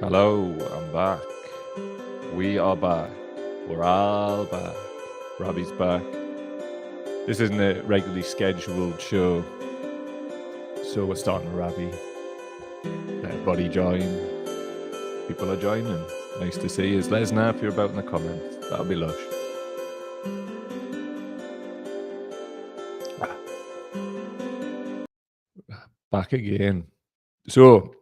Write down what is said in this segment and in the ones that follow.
Hello, I'm back. We are back. We're all back. Robbie's back. This isn't a regularly scheduled show, so we're starting with Robbie. Everybody join. People are joining. Nice to see you. Let us know if you're about in the comments. That'll be lush. Back again. So,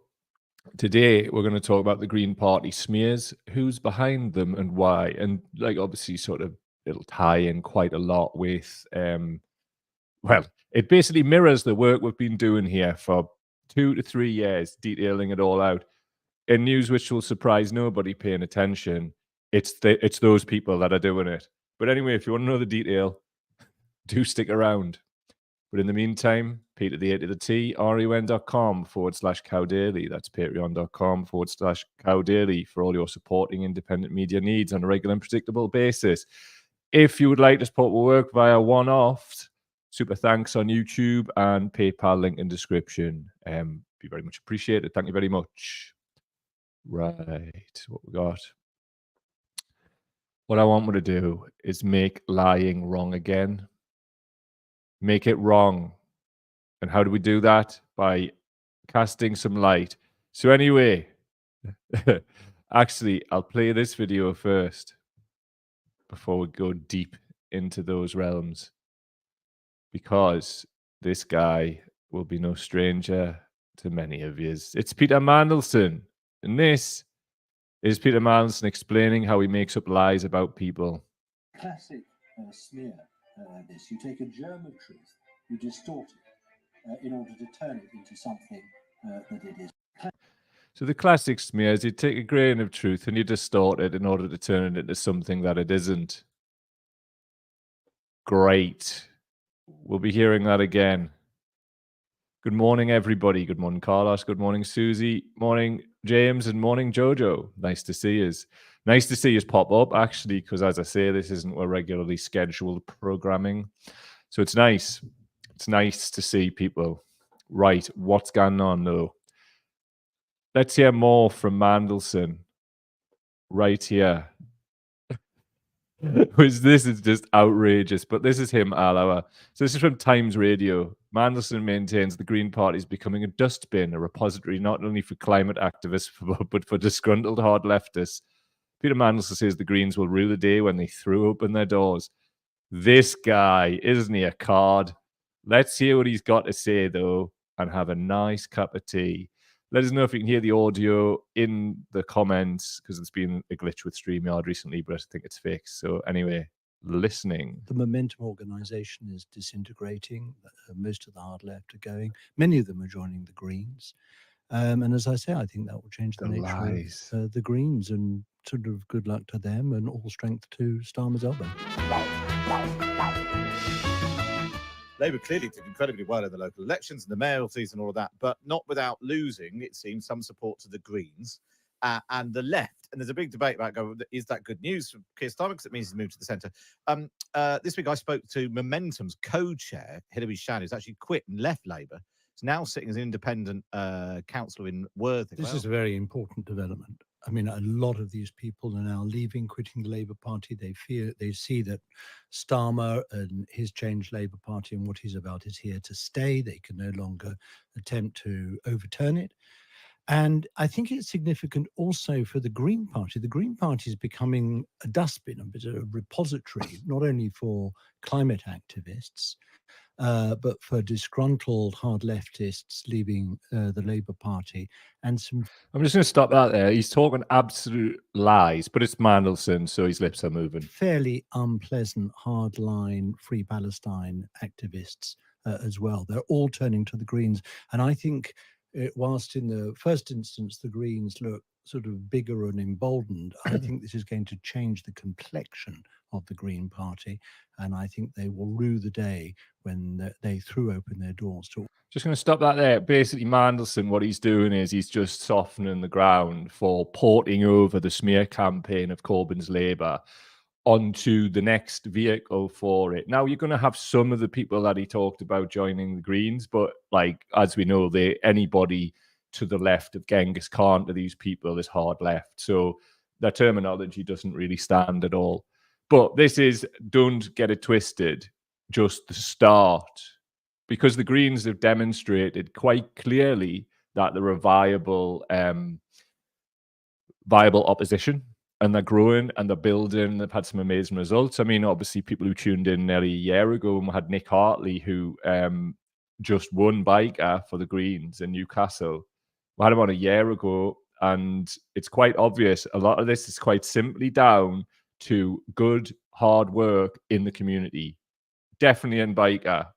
today we're going to talk about the Green Party smears, who's behind them and why. And like obviously sort of it'll tie in quite a lot with well, it basically mirrors the work we've been doing here for 2 to 3 years, detailing it all out. In news which will surprise nobody paying attention, it's those people that are doing it. But anyway, if you want to know the detail, do stick around. But in the meantime, Peter the A to the T, reun.com/cowdaily. That's patreon.com/cowdaily for all your supporting independent media needs on a regular and predictable basis. If you would like to support our work via one-off, super thanks on YouTube and PayPal link in description. Be very much appreciated. Thank you very much. Right, what we got? What I want me to do is make lying wrong again. Make it wrong. And how do we do that? By casting some light. So anyway, actually, I'll play this video first before we go deep into those realms, because this guy will be no stranger to many of yous. It's Peter Mandelson, and this is Peter Mandelson explaining how he makes up lies about people. Classic smear. This you take a germ of truth, you distort it in order to turn it into something that it is. So the classic smear is you take a grain of truth and you distort it in order to turn it into something that it isn't. Great. We'll be hearing that again. Good morning, everybody. Good morning, Carlos. Good morning, Susie. Morning, James. And morning, Jojo. Nice to see you. Nice to see you pop up, actually, because as I say, this isn't a regularly scheduled programming. So it's nice. It's nice to see people. Right. What's going on, though? Let's hear more from Mandelson right here. This is just outrageous, but this is him all hour. So this is from Times Radio. Mandelson maintains the Green Party is becoming a dustbin, a repository not only for climate activists, but for disgruntled hard leftists. Peter Mandelson says the Greens will rue the day when they threw open their doors. This guy, isn't he a card? Let's hear what he's got to say, though, and have a nice cup of tea. Let us know if you can hear the audio in the comments, because it's been a glitch with StreamYard recently, but I think it's fixed. So anyway, listening. The Momentum organization is disintegrating. Most of the hard left are going. Many of them are joining the Greens. And as I say, I think that will change the nature of the Greens, and sort of good luck to them and all strength to Starmer's elbow. Labour clearly did incredibly well in the local elections and the mayoralties and all of that, but not without losing, it seems, some support to the Greens and the left. And there's a big debate about, is that good news for Keir Starmer? Because it means he's moved to the centre. This week I spoke to Momentum's co-chair, Hilary Shan, who's actually quit and left Labour. He's now sitting as an independent councillor in Worthing. This is a very important development. I mean, a lot of these people are now leaving, quitting the Labour Party. They see that Starmer and his changed Labour Party and what he's about is here to stay. They can no longer attempt to overturn it. And I think it's significant also for the Green Party. The Green Party is becoming a dustbin, a bit of a repository, not only for climate activists, but for disgruntled hard leftists leaving the Labour Party. And some. I'm just going to stop that there. He's talking absolute lies, but it's Mandelson, so his lips are moving. Fairly unpleasant, hardline, Free Palestine activists as well. They're all turning to the Greens. And I think whilst in the first instance, the Greens look sort of bigger and emboldened, I think this is going to change the complexion of the Green Party. And I think they will rue the day when they threw open their doors to. Just going to stop that there. Basically, Mandelson, what he's doing is he's just softening the ground for porting over the smear campaign of Corbyn's Labour onto the next vehicle for it. Now, you're going to have some of the people that he talked about joining the Greens, but like, as we know, anybody to the left of Genghis Khan to these people, this hard left. So their terminology doesn't really stand at all. But this is, don't get it twisted, just the start. Because the Greens have demonstrated quite clearly that they're a viable opposition, and they're growing and they're building. They've had some amazing results. I mean, obviously, people who tuned in nearly a year ago, and we had Nick Hartley, who just won Byker for the Greens in Newcastle. We had him on a year ago, and it's quite obvious. A lot of this is quite simply down to good, hard work in the community. Definitely in Byker.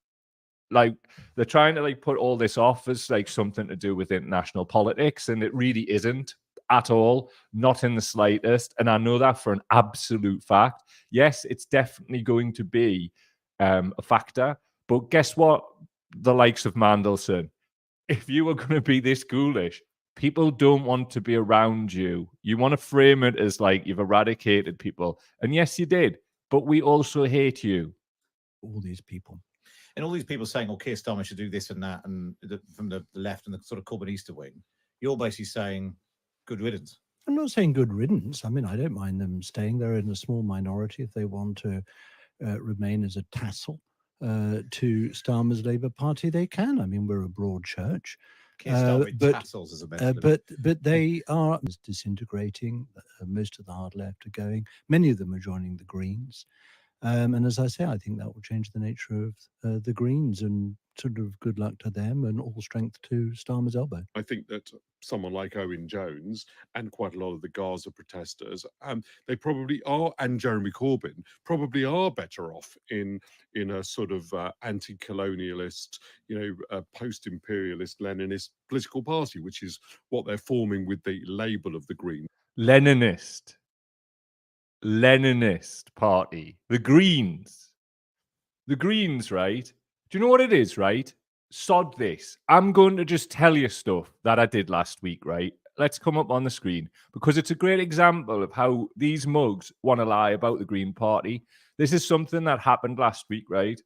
Like, they're trying to put all this off as something to do with international politics, and it really isn't at all, not in the slightest. And I know that for an absolute fact. Yes, it's definitely going to be a factor, but guess what? The likes of Mandelson, if you were going to be this ghoulish, people don't want to be around you. You want to frame it as you've eradicated people, and yes, you did, but we also hate you. All these people. And all these people saying, Keir Starmer should do this and that, and from the left and the sort of Corbynista wing, you're basically saying good riddance. I'm not saying good riddance. I mean, I don't mind them staying there in a small minority if they want to remain as a tassel to Starmer's Labour Party. They can. I mean, we're a broad church. Keir Starmer tassels as a method. But they are disintegrating. Most of the hard left are going. Many of them are joining the Greens. And as I say, I think that will change the nature of the Greens, and sort of good luck to them and all strength to Starmer's elbow. I think that someone like Owen Jones and quite a lot of the Gaza protesters, they probably are, and Jeremy Corbyn probably are better off in a sort of anti-colonialist, post-imperialist Leninist political party, which is what they're forming with the label of the Greens. Leninist party. The Greens, right? Do you know what it is, right? Sod this. I'm going to just tell you stuff that I did last week, right? Let's come up on the screen, because it's a great example of how these mugs want to lie about the Green Party. This is something that happened last week, right?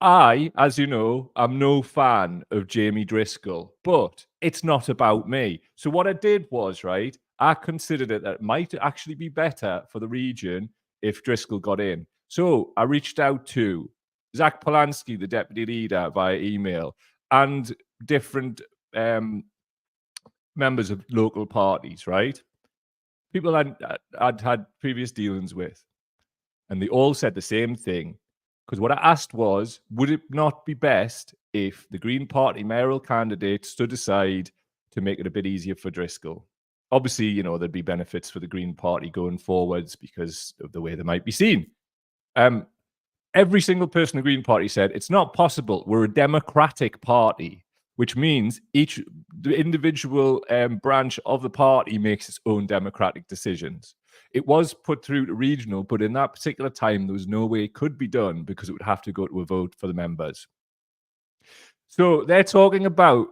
I, as you know, I'm no fan of Jamie Driscoll, but it's not about me. So what I did was, right, I considered that it might actually be better for the region if Driscoll got in. So I reached out to Zach Polanski, the deputy leader, via email, and different members of local parties, right? People I'd had previous dealings with. And they all said the same thing. Because what I asked was, would it not be best if the Green Party mayoral candidate stood aside to make it a bit easier for Driscoll? Obviously, there'd be benefits for the Green Party going forwards because of the way they might be seen. Every single person in the Green Party said, it's not possible. We're a democratic party, which means the individual branch of the party makes its own democratic decisions. It was put through to regional, but in that particular time, there was no way it could be done because it would have to go to a vote for the members. So they're talking about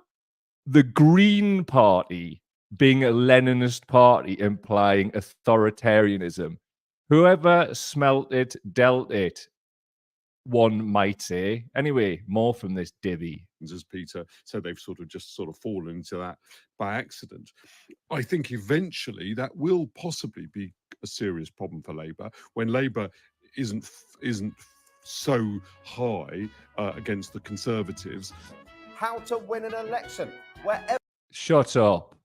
the Green Party being a Leninist party, implying authoritarianism. Whoever smelt it, dealt it, one might say. Anyway, more from this divvy. As Peter said, they've sort of fallen into that by accident. I think eventually that will possibly be a serious problem for Labour when Labour isn't so high against the Conservatives. How to win an election wherever. Shut up.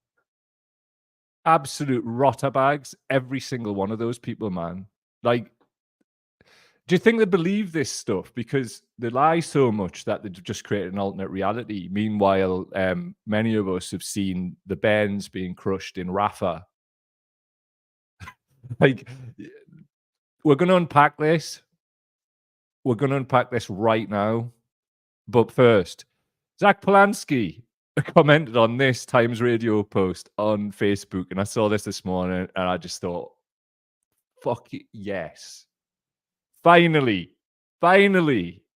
Absolute rotterbags, every single one of those people, man. Do you think they believe this stuff? Because they lie so much that they've just created an alternate reality. Meanwhile, many of us have seen the Bairns being crushed in Rafah. We're going to unpack this. We're going to unpack this right now. But first, Zach Polanski commented on this Times Radio post on Facebook, and I saw this morning, and I just thought, fuck it, yes. Finally,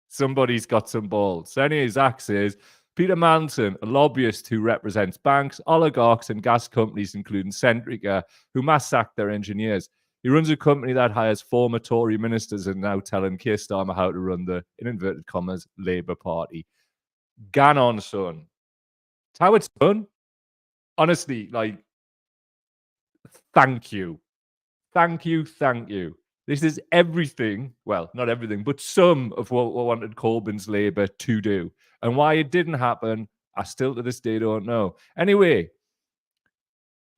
somebody's got some balls. So anyway, Zach says, Peter Mandelson, a lobbyist who represents banks, oligarchs, and gas companies, including Centrica, who mass-sacked their engineers. He runs a company that hires former Tory ministers and now telling Keir Starmer how to run the, in inverted commas, Labour Party. Gan on, son. It's how it's done. Honestly, like, thank you. Thank you, thank you. This is everything, well, not everything, but some of what we wanted Corbyn's Labour to do. And why it didn't happen, I still to this day don't know. Anyway,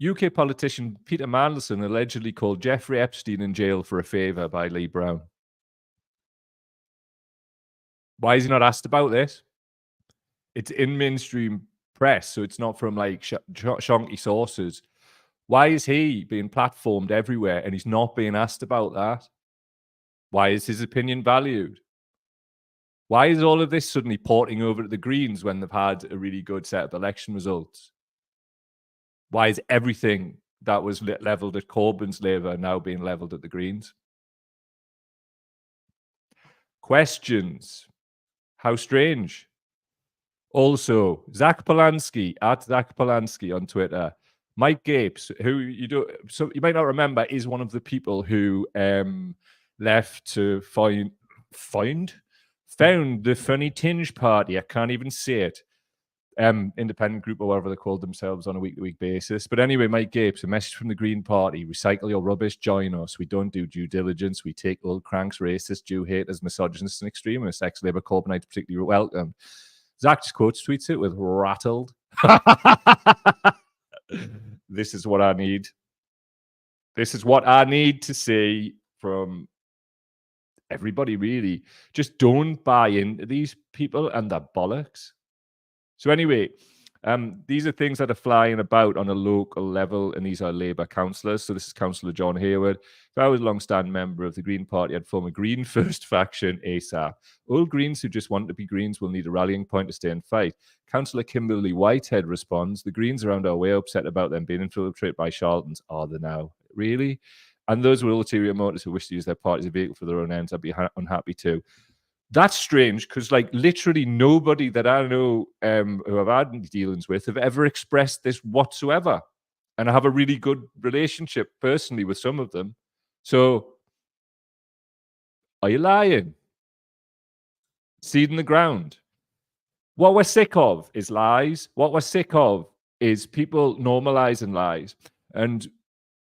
UK politician Peter Mandelson allegedly called Jeffrey Epstein in jail for a favour by Lee Brown. Why is he not asked about this? It's in mainstream press, so it's not from like shonky sources. Why is he being platformed everywhere and he's not being asked about that? Why is his opinion valued? Why is all of this suddenly porting over to the Greens when they've had a really good set of election results? Why is everything that was levelled at Corbyn's Labour now being levelled at the Greens? Questions. How strange. Also, Zach Polanski, at Zach Polanski on Twitter. Mike Gapes, who you might not remember, is one of the people who left to found the Funny Tinge Party. I can't even say it. Independent group or whatever they called themselves on a week-to-week basis. But anyway, Mike Gapes, a message from the Green Party: recycle your rubbish, join us. We don't do due diligence. We take old cranks, racists, Jew haters, misogynists, and extremists. Ex-Labour Corbynites particularly welcome. Zach just tweets it with rattled. This is what I need. This is what I need to see from everybody, really. Just don't buy into these people and their bollocks. So anyway, these are things that are flying about on a local level, and these are Labour councillors. So this is Councillor John Hayward. If I was a long-standing member of the Green Party, I'd form a Green First faction ASAP. Old Greens who just want to be Greens will need a rallying point to stay and fight. Councillor Kimberly Whitehead responds, the Greens around our way are upset about them being infiltrated by charlatans. Are they now? Really? And those with ulterior motives who wish to use their party as a vehicle for their own ends, I'd be unhappy too. That's strange because, like, literally nobody that I know who I've had dealings with have ever expressed this whatsoever. And I have a really good relationship personally with some of them. So, are you lying? Seed in the ground. What we're sick of is lies. What we're sick of is people normalizing lies. And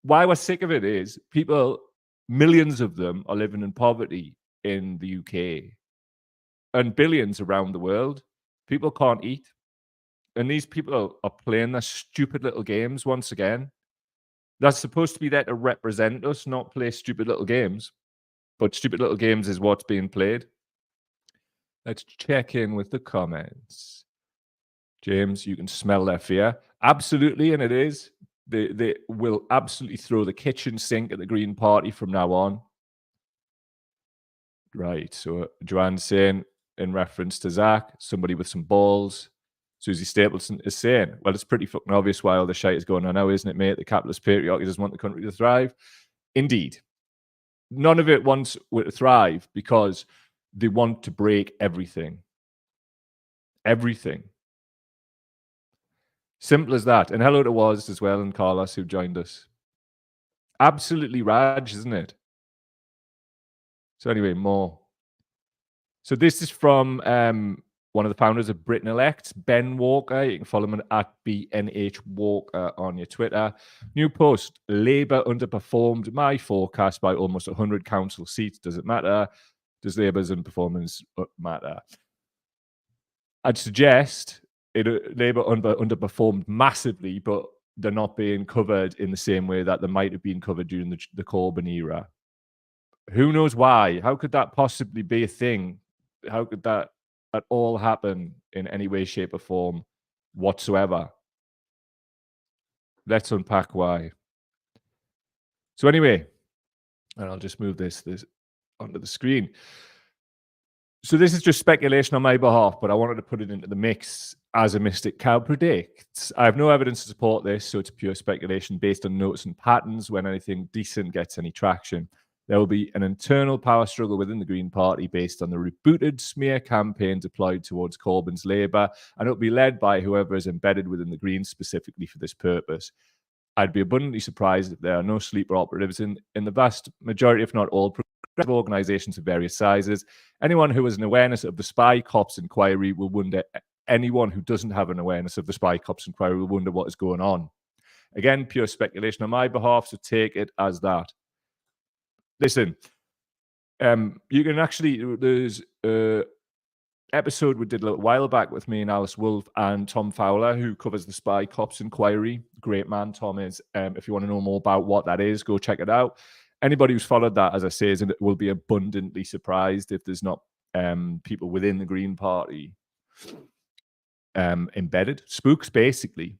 why we're sick of it is people, millions of them, are living in poverty in the UK. And billions around the world. People can't eat. And these people are playing their stupid little games once again. That's supposed to be there to represent us, not play stupid little games. But stupid little games is what's being played. Let's check in with the comments. James, you can smell their fear. Absolutely, and it is. They will absolutely throw the kitchen sink at the Green Party from now on. Right, so Joanne's saying, in reference to Zach, somebody with some balls. Susie Stapleton is saying, well, it's pretty fucking obvious why all the shite is going on now, isn't it, mate? The capitalist patriarchy doesn't want the country to thrive. Indeed. None of it wants it to thrive because they want to break everything. Everything. Simple as that. And hello to Woz as well and Carlos who joined us. Absolutely raj, isn't it? So anyway, more. So this is from one of the founders of Britain Elect, Ben Walker. You can follow him at BNH Walker on your Twitter. New post, Labour underperformed my forecast by almost 100 council seats. Does it matter? Does Labour's underperformance matter? I'd suggest Labour underperformed massively, but they're not being covered in the same way that they might have been covered during the Corbyn era. Who knows why? How could that possibly be a thing? How could that at all happen in any way, shape, or form whatsoever? Let's unpack why. So anyway, and I'll just move this onto the screen. So this is just speculation on my behalf, but I wanted to put it into the mix as a Mystic Cow predicts. I have no evidence to support this, so it's pure speculation based on notes and patterns when anything decent gets any traction. There will be an internal power struggle within the Green Party based on the rebooted smear campaign deployed towards Corbyn's Labour, and it will be led by whoever is embedded within the Greens specifically for this purpose. I'd be abundantly surprised if there are no sleeper operatives in the vast majority, if not all, progressive organisations of various sizes. Anyone who has an awareness of the spy cops inquiry will wonder anyone who doesn't have an awareness of the Spy Cops inquiry will wonder what is going on. Again, pure speculation on my behalf, so take it as that. Listen, you can actually, there's an episode we did a little while back with me and Alice Wolfe and Tom Fowler, who covers the Spy Cops inquiry. Great man, Tom is. If you want to know more about what that is, go check it out. Anybody who's followed that, as I say, will be abundantly surprised if there's not people within the Green Party embedded. Spooks, basically.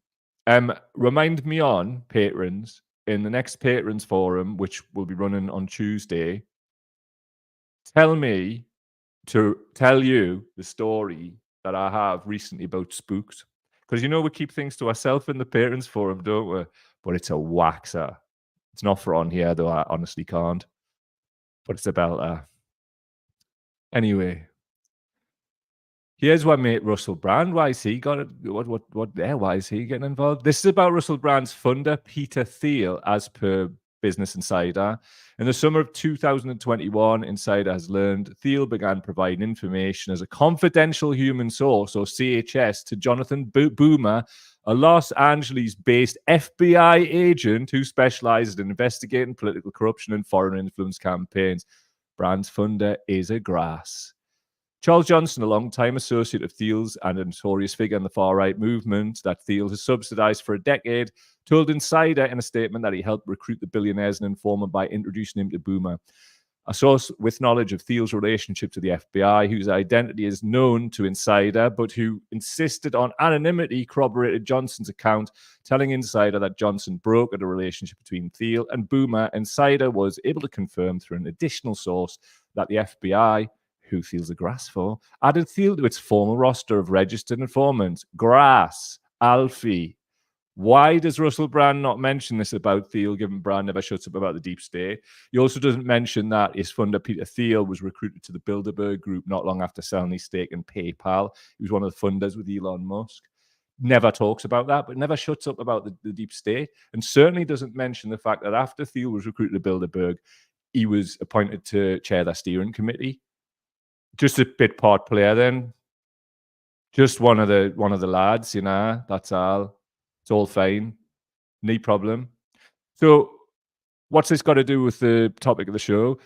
Remind me on, patrons, in the next patrons forum, which will be running on Tuesday, tell me to tell you the story that I have recently about spooks. Because we keep things to ourselves in the patrons forum, don't we? But it's a waxer. It's not for on here, though I honestly can't. But it's a belter. Anyway. Here's my mate Russell Brand. Why is he got it? What there? Why is he getting involved? This is about Russell Brand's funder, Peter Thiel, as per Business Insider. In the summer of 2021, Insider has learned Thiel began providing information as a confidential human source, or CHS, to Jonathan Boomer, a Los Angeles-based FBI agent who specializes in investigating political corruption and foreign influence campaigns. Brand's funder is a grass. Charles Johnson, a long-time associate of Thiel's and a notorious figure in the far-right movement that Thiel has subsidized for a decade, told Insider in a statement that he helped recruit the billionaire as an informant by introducing him to Boomer. A source with knowledge of Thiel's relationship to the FBI, whose identity is known to Insider, but who insisted on anonymity, corroborated Johnson's account, telling Insider that Johnson brokered a relationship between Thiel and Boomer. Insider was able to confirm through an additional source that the FBI, who Thiel's a grass for, added Thiel to its formal roster of registered informants. Grass, Alfie. Why does Russell Brand not mention this about Thiel, given Brand never shuts up about the deep state? He also doesn't mention that his funder, Peter Thiel, was recruited to the Bilderberg Group not long after selling his stake in PayPal. He was one of the funders with Elon Musk. Never talks about that, but never shuts up about the deep state, and certainly doesn't mention the fact that after Thiel was recruited to Bilderberg, he was appointed to chair the steering committee. Just a bit part player then. Just one of the lads, that's all. It's all fine. No problem. So what's this got to do with the topic of the show?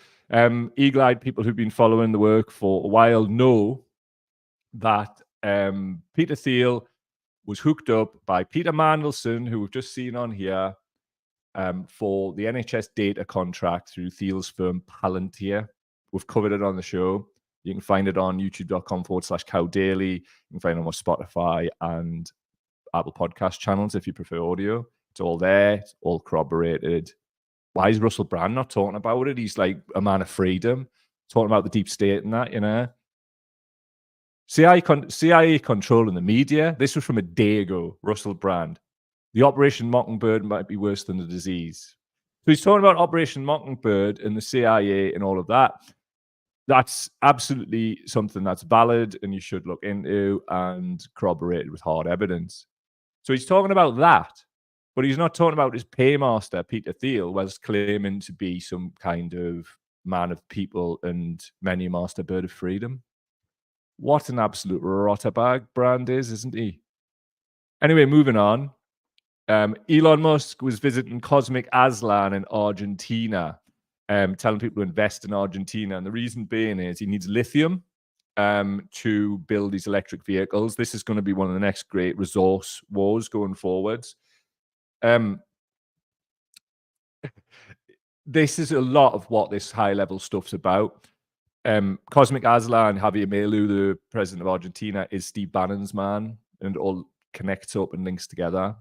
Eagle-eyed people who've been following the work for a while know that Peter Thiel was hooked up by Peter Mandelson, who we've just seen on here, for the NHS data contract through Thiel's firm Palantir. We've covered it on the show. You can find it on youtube.com/cowdaily. You can find it on Spotify and Apple podcast channels if you prefer audio. It's all there. It's all corroborated. Why is Russell Brand not talking about it? He's like a man of freedom, talking about the deep state and that, CIA controlling the media. This was from a day ago, Russell Brand. The Operation Mockingbird might be worse than the disease. So he's talking about Operation Mockingbird and the CIA and all of that. That's absolutely something that's valid and you should look into and corroborated with hard evidence. So he's talking about that, but he's not talking about his paymaster, Peter Thiel, was claiming to be some kind of man of people and menu master bird of freedom. What an absolute rotterbag Brand is, isn't he? Anyway, moving on. Elon Musk was visiting Cosmic Aslan in Argentina, telling people to invest in Argentina. And the reason being is he needs lithium to build these electric vehicles. This is going to be one of the next great resource wars going forwards. This is a lot of what this high-level stuff's about. Cosmic Aslan, Javier Milei, the president of Argentina, is Steve Bannon's man, and it all connects up and links together.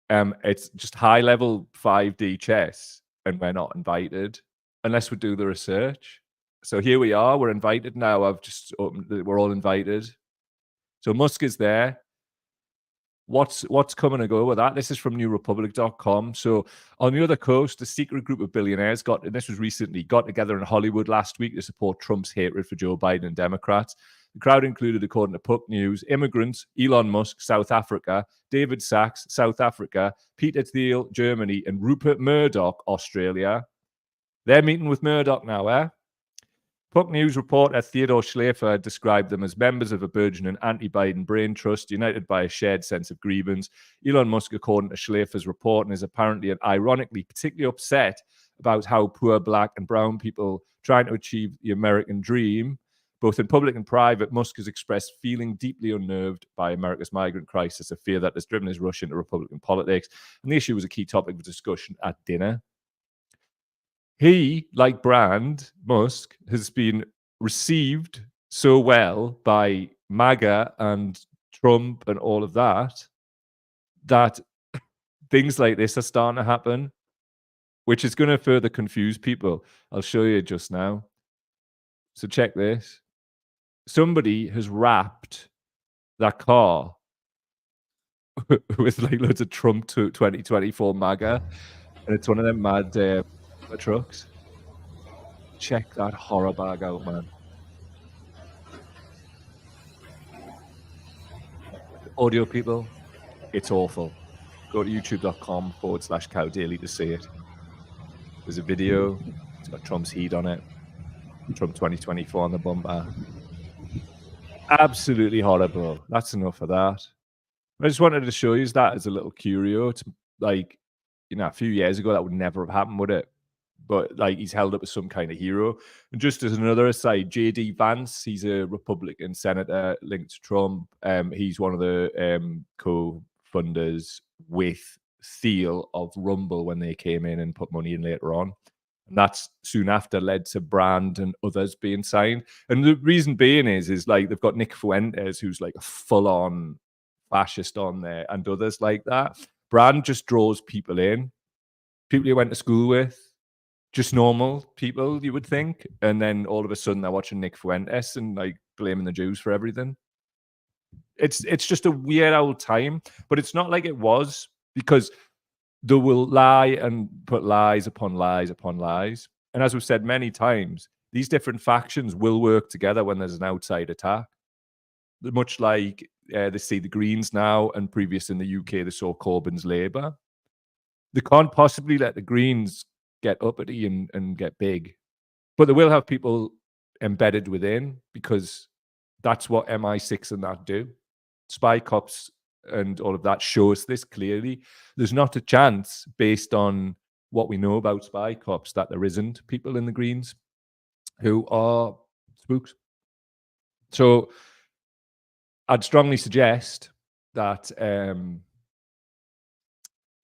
It's just high-level 5D chess, and we're not invited unless we do the research. So here we are. We're invited now. I've just opened. We're all invited. So Musk is there. What's coming to go with that? This is from newrepublic.com. So on the other coast, a secret group of billionaires got together in Hollywood last week to support Trump's hatred for Joe Biden and Democrats. The crowd included, according to Puck News, immigrants, Elon Musk, South Africa, David Sachs, South Africa, Peter Thiel, Germany, and Rupert Murdoch, Australia. They're meeting with Murdoch now, Puck News reporter Theodore Schleifer described them as members of a burgeoning anti-Biden brain trust united by a shared sense of grievance. Elon Musk, according to Schleifer's report, is apparently and ironically particularly upset about how poor black and brown people trying to achieve the American dream, both in public and private. Musk has expressed feeling deeply unnerved by America's migrant crisis, a fear that has driven his rush into Republican politics. And the issue was a key topic of discussion at dinner. He, like Brand, Musk, has been received so well by MAGA and Trump and all of that, that things like this are starting to happen, which is going to further confuse people. I'll show you just now. So check this. Somebody has wrapped that car with like loads of Trump 2024 MAGA, and it's one of them mad trucks. Check that horror bag out, man. Audio people, it's awful. Go to youtube.com/CowDaily to see it. There's a video. It's got Trump's heat on it. Trump 2024 on the bumper. Absolutely horrible. That's enough of that. I just wanted to show you that as a little curio. It's like, you know, a few years ago that would never have happened, would it? But like, he's held up as some kind of hero. And just as another aside, J.D. Vance, he's a Republican senator linked to Trump. He's one of the co-funders with Thiel of Rumble when they came in and put money in later on. And that's soon after led to Brand and others being signed. And the reason being is like they've got Nick Fuentes, who's like a full-on fascist on there, and others like that. Brand just draws people in, people you went to school with, just normal people, you would think. And then all of a sudden they're watching Nick Fuentes and like blaming the Jews for everything. It's just a weird old time, but it's not like it was, because they will lie and put lies upon lies upon lies. And as we've said many times, these different factions will work together when there's an outside attack. Much like they see the Greens now, and previous in the UK, they saw Corbyn's Labour. They can't possibly let the Greens get uppity and get big. But they will have people embedded within, because that's what MI6 and that do. Spy cops and all of that show us this clearly. There's not a chance, based on what we know about spy cops, that there isn't people in the Greens who are spooks. So I'd strongly suggest that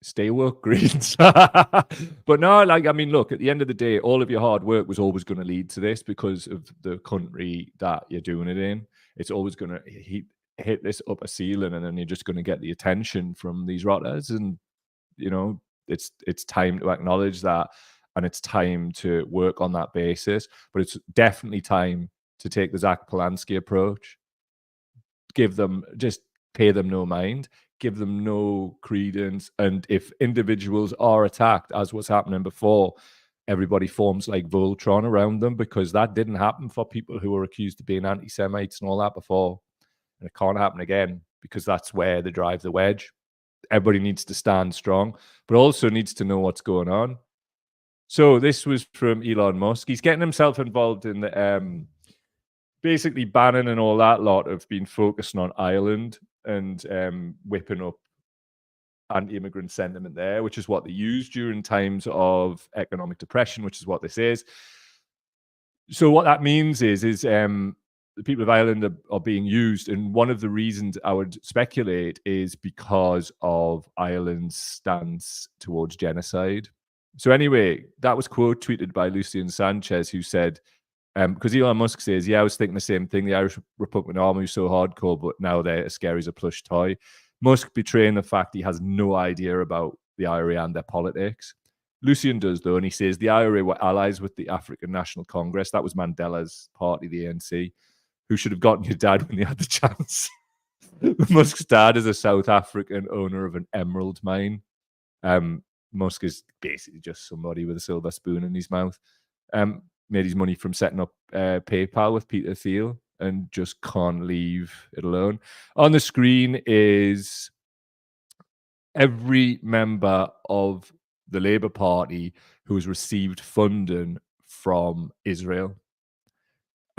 stay woke, Greens. But no, like, I mean, look, at the end of the day, all of your hard work was always going to lead to this, because of the country that you're doing it in. It's always going to hit this upper ceiling, and then you're just going to get the attention from these rotters. And, you know, it's time to acknowledge that, and it's time to work on that basis. But it's definitely time to take the Zach Polanski approach. Just pay them no mind, give them no credence. And if individuals are attacked, as was happening before, everybody forms like Voltron around them, because that didn't happen for people who were accused of being anti-Semites and all that before. And it can't happen again, because that's where they drive the wedge. Everybody needs to stand strong, but also needs to know what's going on. So this was from Elon Musk. He's getting himself involved in the basically Bannon and all that lot have been focusing on Ireland and whipping up anti-immigrant sentiment there, which is what they use during times of economic depression, which is what this is. So what that means is the people of Ireland are being used, and one of the reasons I would speculate is because of Ireland's stance towards genocide. So anyway, that was quote tweeted by Lucian Sanchez, who said, because Elon Musk says, yeah, I was thinking the same thing. The Irish Republican Army was so hardcore, but now they're as scary as a plush toy. Musk betraying the fact he has no idea about the IRA and their politics. Lucian does, though, and he says the IRA were allies with the African National Congress. That was Mandela's party, the ANC, who should have gotten your dad when they had the chance. Musk's dad is a South African owner of an emerald mine. Musk is basically just somebody with a silver spoon in his mouth. Made his money from setting up PayPal with Peter Thiel, and just can't leave it alone. On the screen is every member of the Labour Party who has received funding from Israel.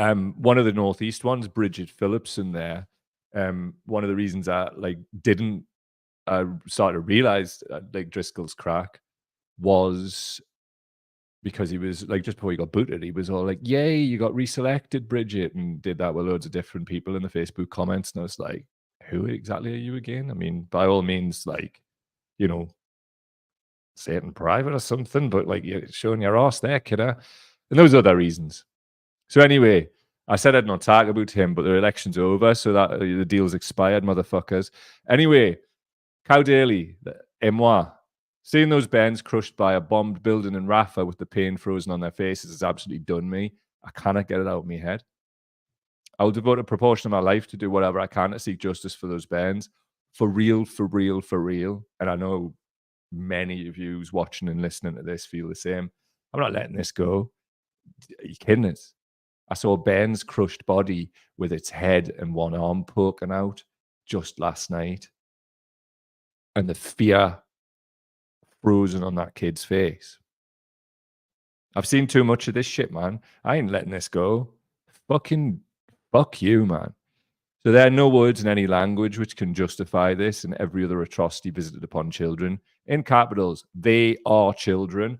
One of the Northeast ones, Bridget Phillipson there. One of the reasons I didn't start to realize like Driscoll's crack was because he was like, just before he got booted, he was all like, "Yay, you got reselected, Bridget," and did that with loads of different people in the Facebook comments. And I was like, who exactly are you again? I mean, by all means, like, you know, say it in private or something, but like, you're showing your ass there, kiddo. And those other reasons. So anyway, I said I'd not talk about him, but the election's over, so that the deal's expired, motherfuckers. Anyway, Cow Daily, et moi. Seeing those Bairns crushed by a bombed building in Rafah with the pain frozen on their faces has absolutely done me. I cannot get it out of my head. I will devote a proportion of my life to do whatever I can to seek justice for those Bairns. For real, for real, for real. And I know many of you who's watching and listening to this feel the same. I'm not letting this go. Are you kidding us? I saw Bairn's crushed body with its head and one arm poking out just last night. And the fear frozen on that kid's face. I've seen too much of this shit, man. I ain't letting this go. Fucking fuck you, man. So there are no words in any language which can justify this and every other atrocity visited upon children. In capitals, they are children.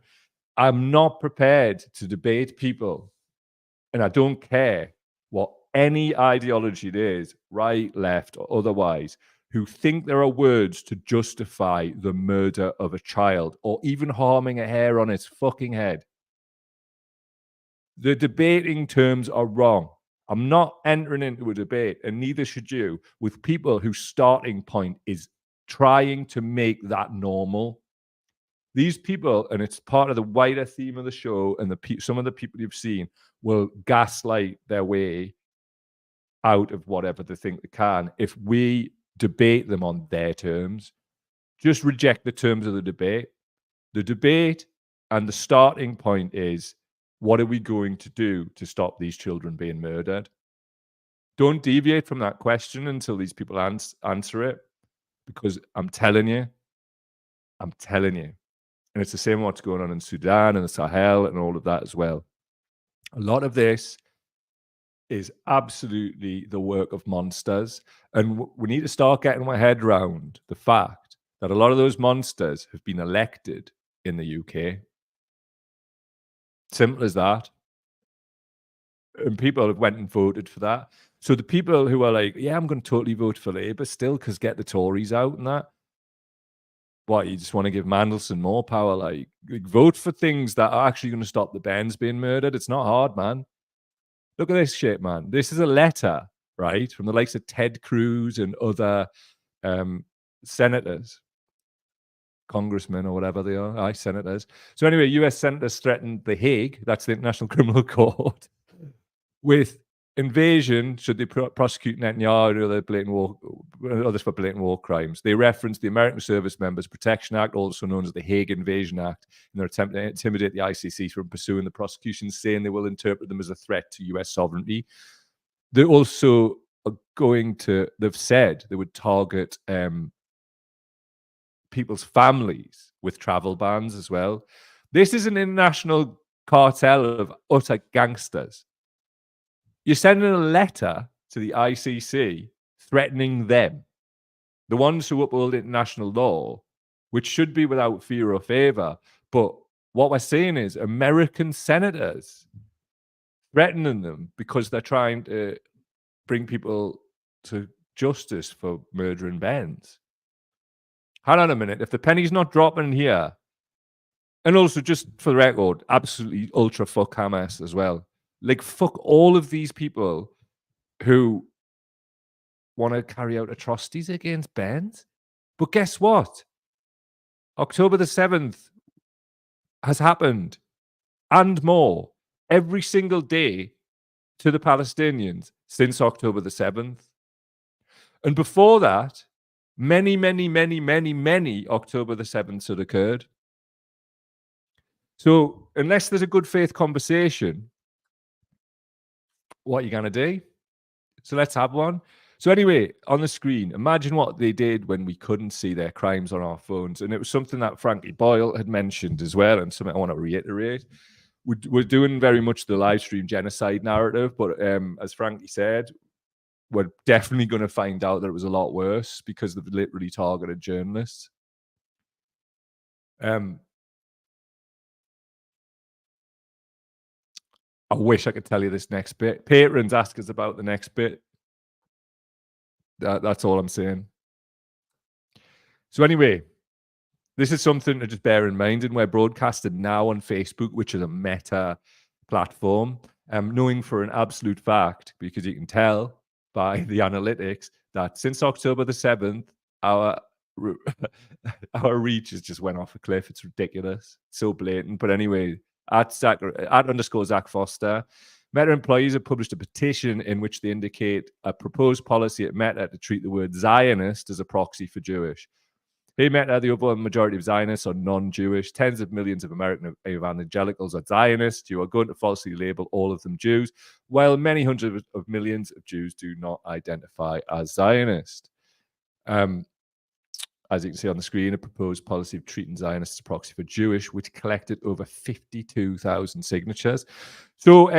I'm not prepared to debate people, and I don't care what any ideology it is, right, left, or otherwise, who think there are words to justify the murder of a child or even harming a hair on its fucking head. The debating terms are wrong. I'm not entering into a debate, and neither should you, with people whose starting point is trying to make that normal. These people, and it's part of the wider theme of the show, and some of the people you've seen will gaslight their way out of whatever they think they can if we debate them on their terms. Just reject the terms of the debate. The debate and the starting point is, what are we going to do to stop these children being murdered? Don't deviate from that question until these people answer it, because I'm telling you, and it's the same what's going on in Sudan and the Sahel and all of that as well. A lot of this is absolutely the work of monsters. And we need to start getting my head around the fact that a lot of those monsters have been elected in the UK. Simple as that. And people have went and voted for that. So the people who are like, yeah, I'm going to totally vote for Labour still because get the Tories out and that. What, you just want to give Mandelson more power? Like, vote for things that are actually going to stop the Bairns being murdered. It's not hard, man. Look at this shit, man. This is a letter, right, from the likes of Ted Cruz and other senators, congressmen or whatever they are, senators. So anyway, US senators threatened The Hague, that's the International Criminal Court, with invasion should they prosecute Netanyahu or others for blatant war crimes. They referenced the American Service Members Protection Act, also known as the Hague Invasion Act, in their attempt to intimidate the ICC from pursuing the prosecutions, saying they will interpret them as a threat to US sovereignty. They also are they've said they would target people's families with travel bans as well. This is an international cartel of utter gangsters. You're sending a letter to the ICC threatening them, the ones who uphold international law, which should be without fear or favor. But what we're saying is American senators threatening them because they're trying to bring people to justice for murdering Bairns. Hang on a minute. If the penny's not dropping here, and also just for the record, absolutely ultra fuck Hamas as well. Like, fuck all of these people who want to carry out atrocities against Bairns. But guess what? October the 7th has happened and more every single day to the Palestinians since October the 7th. And before that, many October the 7th had occurred. So unless there's a good faith conversation, what are you going to do? So let's have one. So anyway, on the screen, imagine what they did when we couldn't see their crimes on our phones. And it was something that Frankie Boyle had mentioned as well, and something I want to reiterate. we're doing very much the live stream genocide narrative, but as Frankie said, we're definitely going to find out that it was a lot worse because they've literally targeted journalists. I wish I could tell you this next bit. Patrons ask us about the next bit. That's all I'm saying. So anyway, this is something to just bear in mind, and we're broadcasted now on Facebook, which is a meta platform. Knowing for an absolute fact, because you can tell by the analytics, that since October the 7th, our reach has just went off a cliff. It's ridiculous. It's so blatant. But anyway, at _ Zach Foster, Meta employees have published a petition in which they indicate a proposed policy at Meta to treat the word Zionist as a proxy for Jewish. Hey, Meta, the overwhelming majority of Zionists are non-Jewish. Tens of millions of American evangelicals are Zionists. You are going to falsely label all of them Jews, while many hundreds of millions of Jews do not identify as Zionist. As you can see on the screen, a proposed policy of treating Zionists as a proxy for Jewish, which collected over 52,000 signatures. So,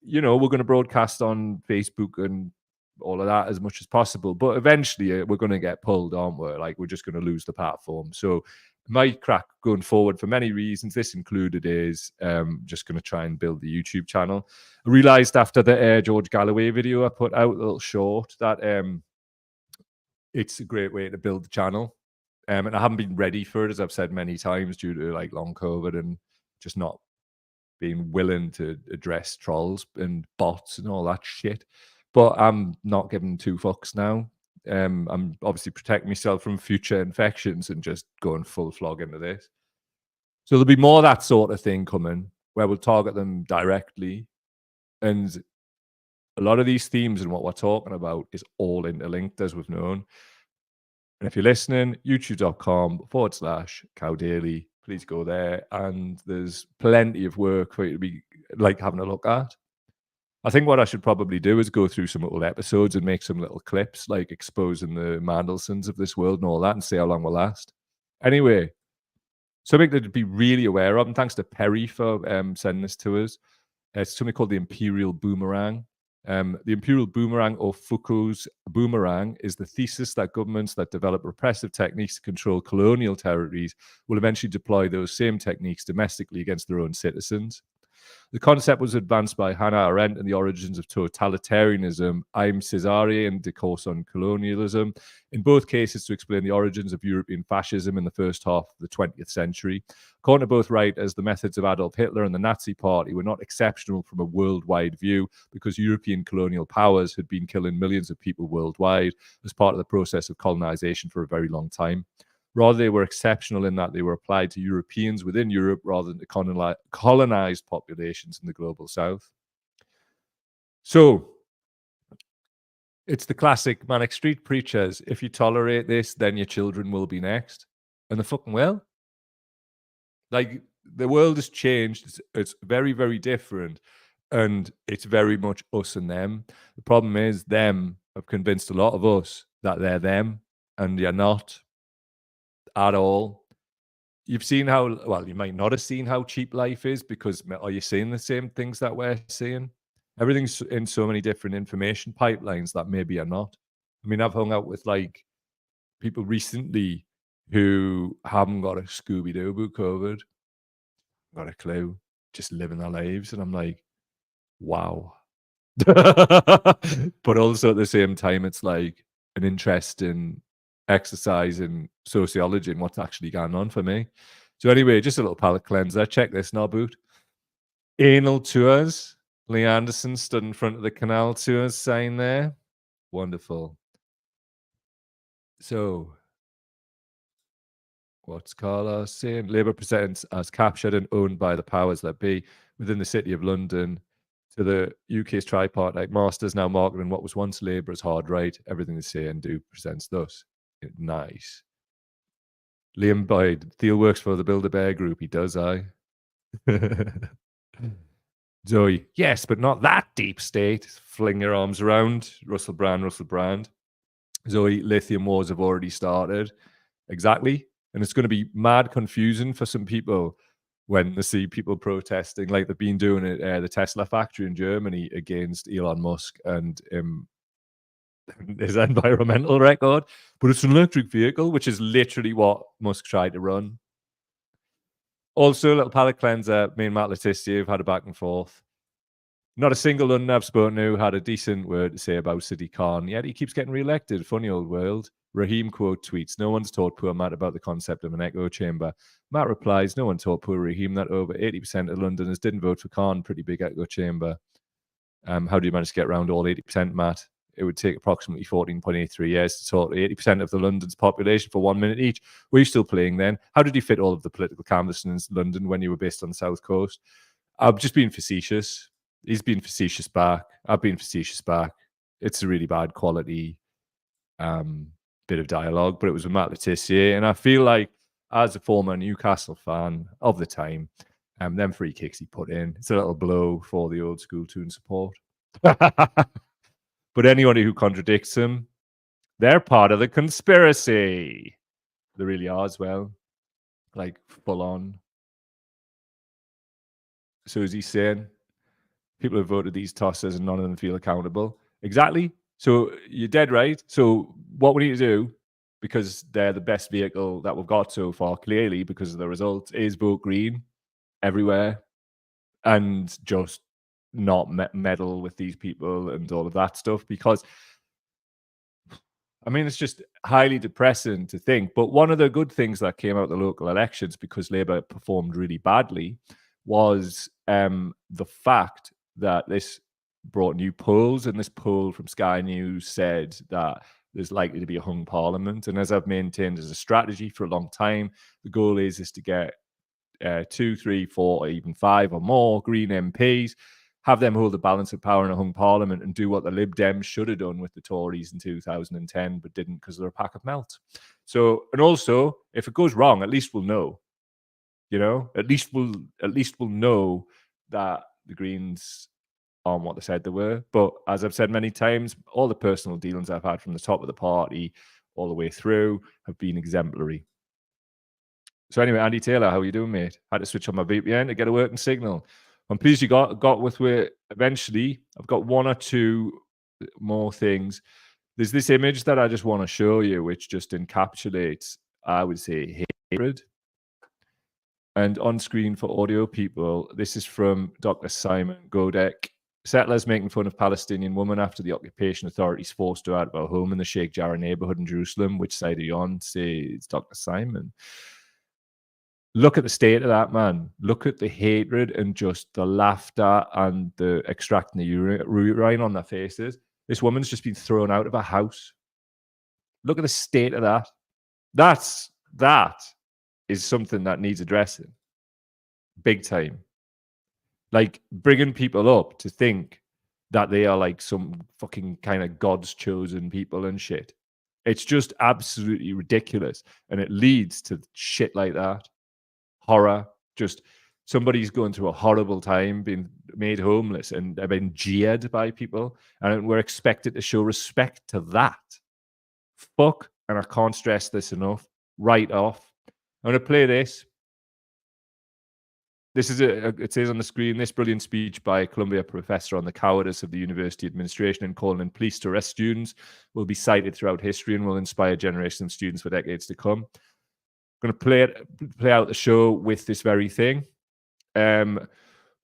you know, we're going to broadcast on Facebook and all of that as much as possible, but eventually we're going to get pulled, aren't we? Like, we're just going to lose the platform. So my crack going forward, for many reasons, this included, is just going to try and build the YouTube channel. I realized after the George Galloway video I put out, a little short, that it's a great way to build the channel. And I haven't been ready for it, as I've said many times, due to like long COVID and just not being willing to address trolls and bots and all that shit. But I'm not giving two fucks now. I'm obviously protecting myself from future infections and just going full flog into this. So there'll be more of that sort of thing coming, where we'll target them directly. And a lot of these themes and what we're talking about is all interlinked, as we've known. And if you're listening, youtube.com/CowDaily, please go there. And there's plenty of work for you to be like having a look at. I think what I should probably do is go through some little episodes and make some little clips, like exposing the Mandelsons of this world and all that, and see how long we'll last. Anyway, something to be really aware of, and thanks to Perry for sending this to us. It's something called the Imperial Boomerang. The Imperial Boomerang, or Foucault's boomerang, is the thesis that governments that develop repressive techniques to control colonial territories will eventually deploy those same techniques domestically against their own citizens. The concept was advanced by Hannah Arendt in The Origins of Totalitarianism, Aimé Césaire and Discourse on Colonialism, in both cases to explain the origins of European fascism in the first half of the 20th century. According to both writers, the methods of Adolf Hitler and the Nazi Party were not exceptional from a worldwide view, because European colonial powers had been killing millions of people worldwide as part of the process of colonization for a very long time. Rather, they were exceptional in that they were applied to Europeans within Europe rather than to colonized populations in the global south. So, it's the classic Manic Street Preachers. If you tolerate this, then your children will be next. And they fucking will. Like, the world has changed. It's very, very different. And it's very much us and them. The problem is, them have convinced a lot of us that they're them, and you're not. At all. You've seen how, well, you might not have seen how cheap life is, because are you seeing the same things that we're seeing? Everything's in so many different information pipelines that maybe are not. I mean, I've hung out with like people recently who haven't got a Scooby-Doo about COVID, got a clue, just living their lives. And I'm like, wow. But also at the same time, it's like an interest in exercise in sociology and what's actually going on for me. So anyway, just a little palate cleanser. Check this now, boot. Anal Tours. Lee Anderson stood in front of the Canal Tours sign there. Wonderful. So, what's Carlos saying? Labour presents as captured and owned by the powers that be within the City of London. To the UK's tripartite masters now marketing what was once Labour as hard right. Everything they say and do presents thus. Nice. Liam Boyd. Theo works for the Build-A-Bear Group. He does, Zoe. Yes, but not that deep state. Fling your arms around. Russell Brand. Zoe. Lithium wars have already started. Exactly. And it's going to be mad confusing for some people when they see people protesting, like they've been doing at the Tesla factory in Germany against Elon Musk and his environmental record. But it's an electric vehicle, which is literally what Musk tried to run. Also, a little palate cleanser. Me and Matt Letizia have had a back and forth. Not a single London I've spoken to had a decent word to say about Sadiq Khan, yet he keeps getting re-elected. Funny old world. Raheem quote tweets, no one's taught poor Matt about the concept of an echo chamber. Matt replies, no one taught poor Raheem that over 80% of Londoners didn't vote for Khan. Pretty big echo chamber. How do you manage to get around all 80%, Matt? It would take approximately 14.83 years to sort 80% of the London's population for 1 minute each. Were you still playing then? How did you fit all of the political canvas in London when you were based on the South Coast? I've just been facetious. He's been facetious back. I've been facetious back. It's a really bad quality bit of dialogue, but it was with Matt Letizia. And I feel like, as a former Newcastle fan of the time, them free kicks he put in, it's a little blow for the old school Toon support. But anybody who contradicts him, they're part of the conspiracy. They really are as well. Like, full on. So is he saying people have voted these tosses and none of them feel accountable? Exactly. So you're dead right. So what we need to do, because they're the best vehicle that we've got so far, clearly, because of the results, is vote Green everywhere and just not meddle with these people and all of that stuff. Because, I mean, it's just highly depressing to think. But one of the good things that came out of the local elections, because Labour performed really badly, was the fact that this brought new polls, and this poll from Sky News said that there's likely to be a hung parliament. And as I've maintained as a strategy for a long time, the goal is to get 2, 3, 4, or even 5 or more Green MPs, have them hold the balance of power in a hung parliament and do what the Lib Dems should have done with the Tories in 2010, but didn't because they're a pack of melt. So, and also, if it goes wrong, at least we'll know. You know, at least we'll know that the Greens on what they said they were. But as I've said many times, all the personal dealings I've had from the top of the party all the way through have been exemplary. So anyway, Andy Taylor, how are you doing, mate? Had to switch on my VPN to get a working signal. I'm pleased you got with it eventually. I've got 1 or 2 more things. There's this image that I just want to show you, which just encapsulates, I would say, hatred. And on screen for audio people, this is from Dr. Simon Godek. Settlers making fun of Palestinian woman after the occupation authorities forced her out of her home in the Sheikh Jarrah neighborhood in Jerusalem. Which side are you on? Says Dr. Simon. Look at the state of that, man. Look at the hatred and just the laughter and the extracting the urine on their faces. This woman's just been thrown out of her house. Look at the state of that. That is something that needs addressing. Big time. Like, bringing people up to think that they are like some fucking kind of God's chosen people and shit. It's just absolutely ridiculous. And it leads to shit like that. Horror. Just somebody's going through a horrible time, being made homeless and been jeered by people. And we're expected to show respect to that. Fuck. And I can't stress this enough. Right off. I'm going to play this. This is it says on the screen, this brilliant speech by a Columbia professor on the cowardice of the university administration and calling in police to arrest students will be cited throughout history and will inspire generations of students for decades to come. I'm going to play out the show with this very thing.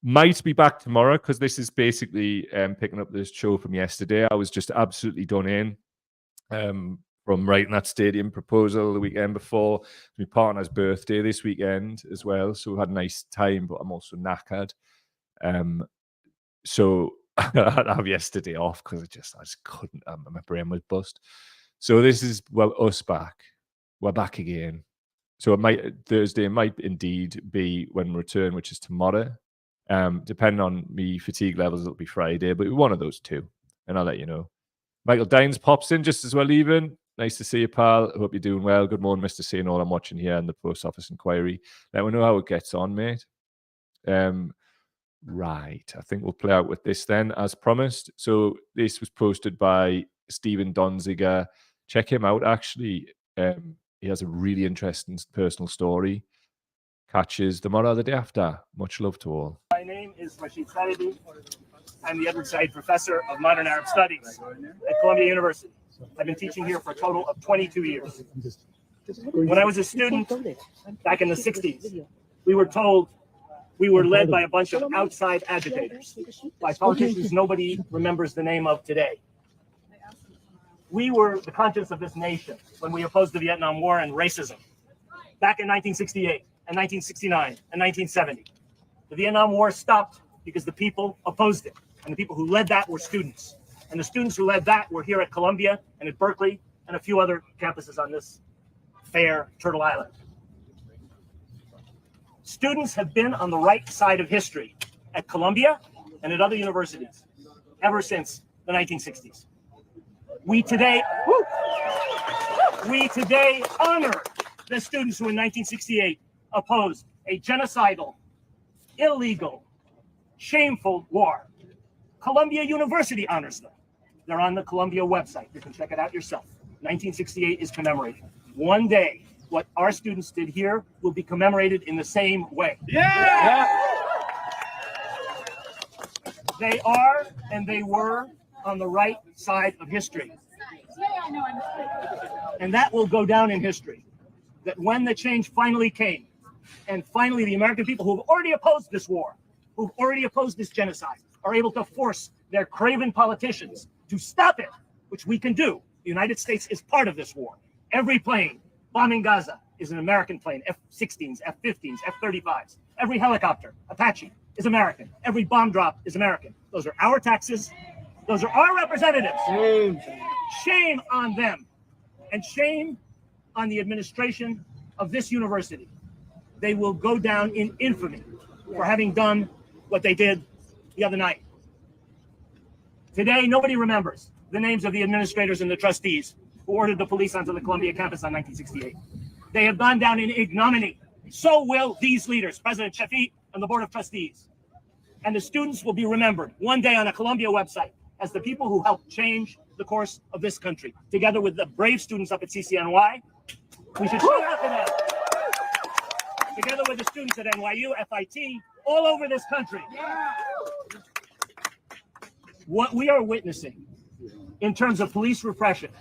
Might be back tomorrow because this is basically picking up this show from yesterday. I was just absolutely done in from writing that stadium proposal the weekend before. My partner's birthday this weekend as well, so we had a nice time, but I'm also knackered. So I have yesterday off because I just couldn't. My brain was bust. So this is us back. We're back again. So Thursday might indeed be when we return, which is tomorrow. Depending on me fatigue levels, it'll be Friday, but one of those two, and I'll let you know. Michael Dines pops in just as well, even. Nice to see you, pal. Hope you're doing well. Good morning, Mr. Seeing All. I'm watching here in the post office inquiry. Let me know how it gets on, mate. Right. I think we'll play out with this then, as promised. So this was posted by Stephen Donziger. Check him out, actually. He has a really interesting personal story. catches tomorrow or the day after. Much love to all. My name is Rashid Saidi. I'm the Edward Said Professor of Modern Arab Studies at Columbia University. I've been teaching here for a total of 22 years. When I was a student back in the 60s, we were told we were led by a bunch of outside agitators, by politicians nobody remembers the name of today. We were the conscience of this nation when we opposed the Vietnam War and racism back in 1968 and 1969 and 1970. The Vietnam War stopped because the people opposed it, and the people who led that were students. And the students who led that were here at Columbia and at Berkeley and a few other campuses on this fair Turtle Island. Students have been on the right side of history at Columbia and at other universities ever since the 1960s. We today honor the students who in 1968 opposed a genocidal, illegal, shameful war. Columbia University honors them. They're on the Columbia website. You can check it out yourself. 1968 is commemorated. One day, what our students did here will be commemorated in the same way. Yeah! They are and they were on the right side of history. And that will go down in history. That when the change finally came, and finally the American people who have already opposed this war, who've already opposed this genocide, are able to force their craven politicians to stop it, which we can do. The United States is part of this war. Every plane bombing Gaza is an American plane, F-16s, F-15s, F-35s. Every helicopter, Apache, is American. Every bomb drop is American. Those are our taxes. Those are our representatives. Shame on them. And shame on the administration of this university. They will go down in infamy for having done what they did the other night. Today, nobody remembers the names of the administrators and the trustees who ordered the police onto the Columbia campus on 1968. They have gone down in ignominy. So will these leaders, President Shafeet and the Board of Trustees. And the students will be remembered one day on a Columbia website as the people who helped change the course of this country. Together with the brave students up at CCNY, we should shout out to them. Together with the students at NYU, FIT, all over this country. What we are witnessing in terms of police repression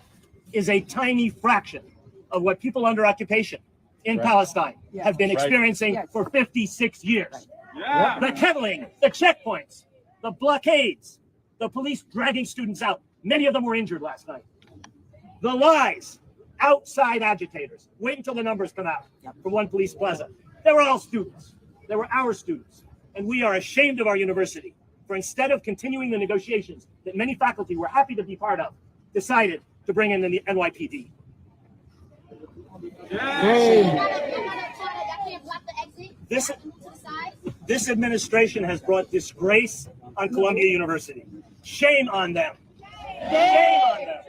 is a tiny fraction of what people under occupation in Palestine have been experiencing for 56 years. The kettling, the checkpoints, the blockades, the police dragging students out. Many of them were injured last night. The lies, outside agitators. Wait until the numbers come out from One Police Plaza. They were all students. They were our students. And we are ashamed of our university for, instead of continuing the negotiations that many faculty were happy to be part of, decided to bring in the NYPD. This administration has brought disgrace on Columbia University. Shame on them. Shame on them.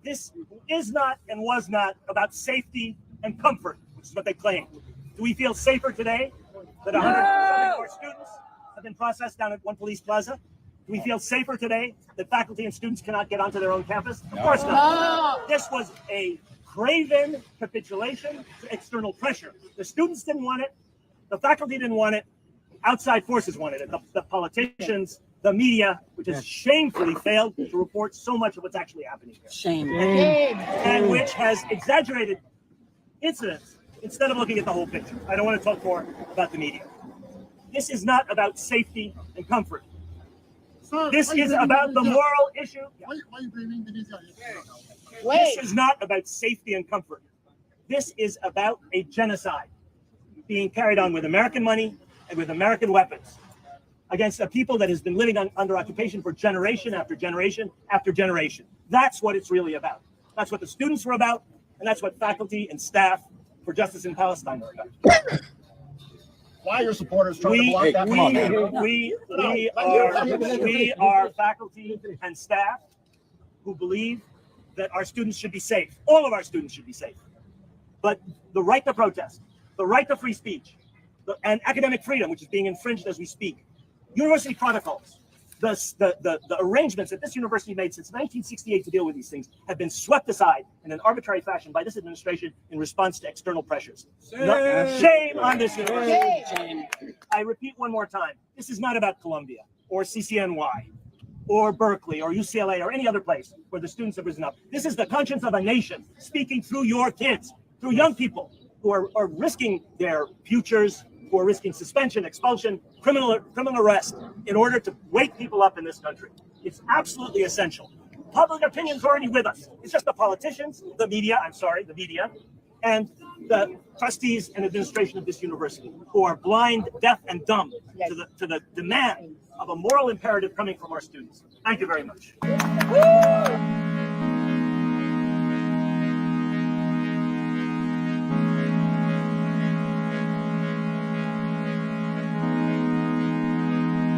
This is not and was not about safety and comfort, which is what they claim. Do we feel safer today that 100 more students have been processed down at One Police Plaza? Do we feel safer today that faculty and students cannot get onto their own campus? Of course not. This was a craven capitulation to external pressure. The students didn't want it. The faculty didn't want it. Outside forces wanted it. The politicians, the media, which has shamefully failed to report so much of what's actually happening here. Shame. And which has exaggerated incidents instead of looking at the whole picture. I don't want to talk more about the media. This is not about safety and comfort. This is about the moral issue. Why are you blaming the media? This is not about safety and comfort. This is about a genocide being carried on with American money and with American weapons against a people that has been living under occupation for generation after generation after generation. That's what it's really about. That's what the students were about, and that's what faculty and staff for Justice in Palestine were about. Why are your supporters trying to block that? We are faculty and staff who believe that our students should be safe. All of our students should be safe. But the right to protest, the right to free speech, and academic freedom, which is being infringed as we speak, university protocols, the arrangements that this university made since 1968 to deal with these things have been swept aside in an arbitrary fashion by this administration in response to external pressures. Shame on this university. I repeat one more time. This is not about Columbia or CCNY or Berkeley or UCLA or any other place where the students have risen up. This is the conscience of a nation speaking through your kids, through young people who are risking their futures, who are risking suspension, expulsion, criminal arrest in order to wake people up in this country. It's absolutely essential. Public opinion's already with us. It's just the politicians, the media, and the trustees and administration of this university who are blind, deaf, and dumb to the demand of a moral imperative coming from our students. Thank you very much.